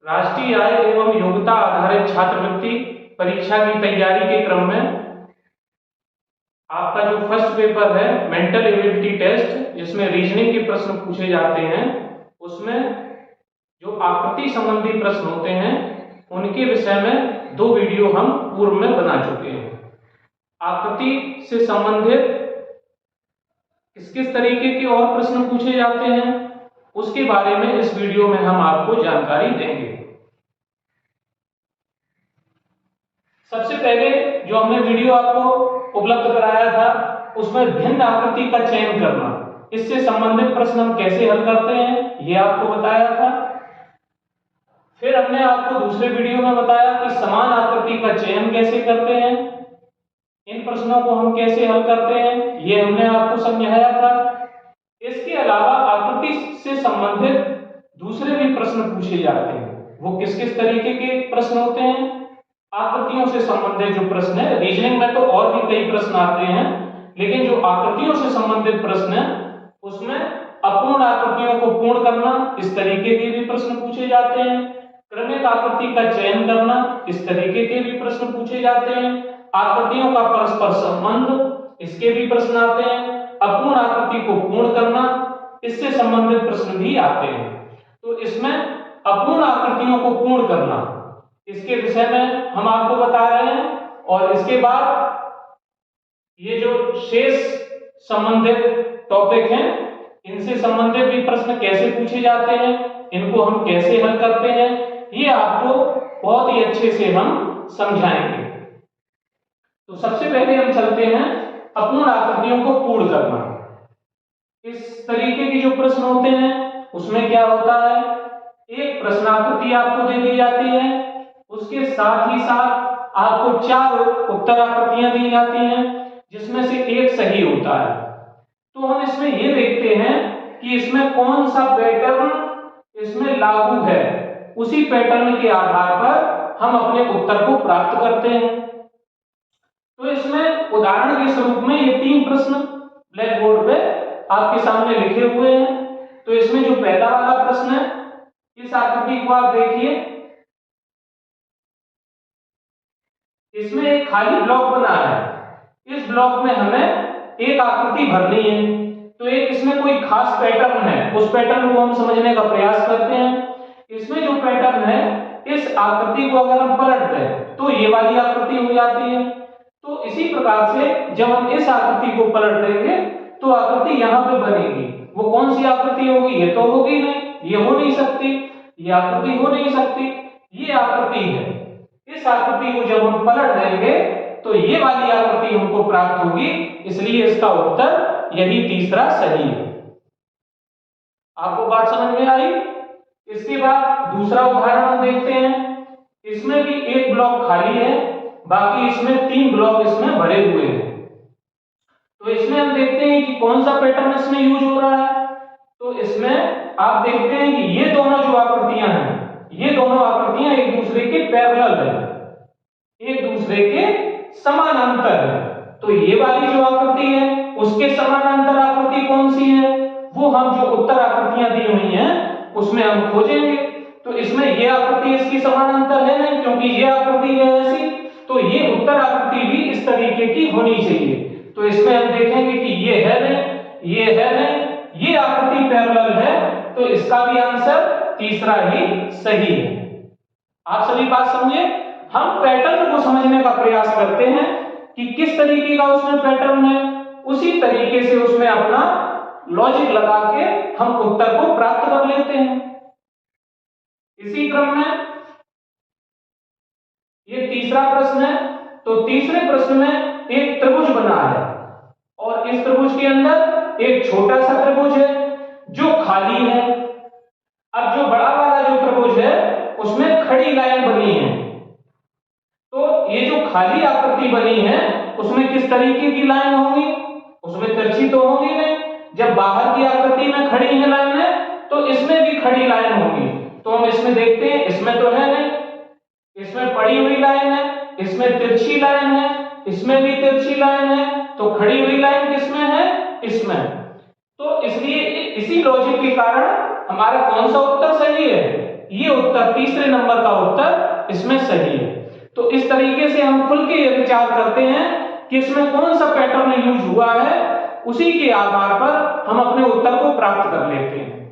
राष्ट्रीय आय एवं योग्यता आधारित छात्रवृत्ति परीक्षा की तैयारी के क्रम में आपका जो फर्स्ट पेपर है मेंटल एबिलिटी टेस्ट, जिसमें रीजनिंग के प्रश्न पूछे जाते हैं, उसमें जो आकृति संबंधी प्रश्न होते हैं उनके विषय में 2 वीडियो हम पूर्व में बना चुके हैं। आकृति से संबंधित किस किस तरीके के और प्रश्न पूछे जाते हैं उसके बारे में इस वीडियो में हम आपको जानकारी देंगे। सबसे पहले जो हमने वीडियो आपको उपलब्ध कराया था उसमें भिन्न आकृति का चयन करना, इससे संबंधित प्रश्न हम कैसे हल करते हैं ये आपको बताया था। फिर हमने आपको दूसरे वीडियो में बताया कि समान आकृति का चयन कैसे करते हैं, इन प्रश्नों को हम कैसे हल करते हैं ये हमने आपको समझाया था। इसके अलावा आकृति से संबंधित दूसरे भी प्रश्न पूछे जाते हैं, वो किस किस तरीके के प्रश्न होते हैं। आकृतियों से संबंधित जो प्रश्न है, रीजनिंग में तो और भी कई प्रश्न आते हैं, लेकिन जो आकृतियों से संबंधित प्रश्न है उसमें अपूर्ण आकृतियों को पूर्ण करना, इस तरीके के भी प्रश्न पूछे जाते हैं। क्रमिक आकृति का चयन करना, इस तरीके के भी प्रश्न पूछे जाते हैं। आकृतियों का परस्पर संबंध, इसके भी प्रश्न आते हैं। अपूर्ण आकृति को पूर्ण करना, इससे संबंधित प्रश्न भी आते हैं। तो इसमें अपूर्ण आकृतियों को पूर्ण करना, इसके विषय में हम आपको बता रहे हैं। और इसके बाद ये जो शेष संबंधित टॉपिक हैं, इनसे संबंधित भी प्रश्न कैसे पूछे जाते हैं, इनको हम कैसे हल करते हैं, ये आपको बहुत ही अच्छे से हम समझाएंगे। तो सबसे पहले हम चलते हैं अपूर्ण आकृतियों को पूर्ण करना। इस तरीके की जो प्रश्न होते हैं उसमें क्या होता है, एक प्रश्नाकृति आपको दे दी जाती है, उसके साथ ही साथ आपको 4 उत्तर आकृतियां दी जाती हैं, जिसमें से एक सही होता है। तो हम इसमें ये देखते हैं कि इसमें कौन सा पैटर्न इसमें लागू है, उसी पैटर्न के आधार पर हम अपने उत्तर को प्राप्त करते हैं। तो इसमें उदाहरण के स्वरूप में ये 3 प्रश्न ब्लैक बोर्ड पे आपके सामने लिखे हुए हैं। तो इसमें जो पहला वाला प्रश्न है, इस आकृति को आप देखिए, इसमें एक खाली ब्लॉक बना है। इस ब्लॉक में हमें एक आकृति भरनी है। तो एक इसमें कोई खास पैटर्न है, उस पैटर्न को हम समझने का प्रयास करते हैं। इसमें जो पैटर्न है, इस आकृति को अगर हम पलट दें तो ये वाली आकृति हो जाती है। तो इसी प्रकार से जब हम इस आकृति को पलट देंगे तो आकृति यहाँ पे बनेगी। वो कौन सी आकृति होगी, ये तो होगी नहीं, ये हो नहीं सकती, ये आकृति हो नहीं सकती, ये आकृति है। इस आकृति को जब हम पलट देंगे तो ये वाली आकृति हमको प्राप्त होगी, इसलिए इसका उत्तर यही तीसरा सही है। आपको बात समझ में आई। इसके बाद दूसरा उदाहरण हम देखते हैं। इसमें भी एक ब्लॉक खाली है, बाकी इसमें 3 ब्लॉक इसमें भरे हुए हैं। तो इसमें हम देखते हैं कि कौन सा पैटर्न इसमें यूज हो रहा है। तो इसमें आप देखते हैं कि ये दोनों जो आकृतियां हैं, ये दोनों आकृतियां एक दूसरे के पैरेलल है, एक दूसरे के समानांतर है। तो ये वाली जो आकृति है उसके समानांतर आकृति कौन सी है, वो हम जो उत्तर आकृतियां दी हुई हैं उसमें हम खोजेंगे। तो इसमें ये आकृति इसकी समानांतर है नहीं, क्योंकि ये आकृति है ऐसी, तो ये उत्तर आकृति भी इस तरीके की होनी चाहिए। तो इसमें हम देखेंगे कि ये है नहीं, ये है नहीं, ये आकृति पैरेलल है, तो इसका भी आंसर तीसरा ही सही है। आप सभी बात समझे। हम पैटर्न को समझने का प्रयास करते हैं कि किस तरीके का उसमें पैटर्न है, उसी तरीके से उसमें अपना लॉजिक लगा के हम उत्तर को प्राप्त कर लेते हैं। इसी क्रम में ये तीसरा प्रश्न है। तो तीसरे प्रश्न में एक त्रिभुज बना है और इस त्रिभुज के अंदर एक छोटा सा त्रिभुज है जो खाली है। अब जो बड़ा वाला जो त्रिभुज है उसमें खड़ी लाइन बनी है। तो ये जो खाली आकृति बनी है उसमें किस तरीके की लाइन होगी, उसमें तिरछी तो होगी नहीं। जब बाहर की आकृति में खड़ी है लाइन है तो इसमें भी खड़ी लाइन होगी। तो हम इसमें देखते हैं, इसमें तो है नहीं, इसमें पड़ी हुई लाइन है, इसमें तिरछी लाइन है, इसमें भी तिरछी लाइन है, तो खड़ी हुई लाइन किसमें है, इसमें। तो इसलिए इसी लॉजिक के कारण हमारा कौन सा उत्तर सही है, ये उत्तर तीसरे नंबर का उत्तर इसमें सही है। तो इस तरीके से हम खुल के ये विचार करते हैं कि इसमें कौन सा पैटर्न यूज हुआ है, उसी के आधार पर हम अपने उत्तर को प्राप्त कर लेते हैं।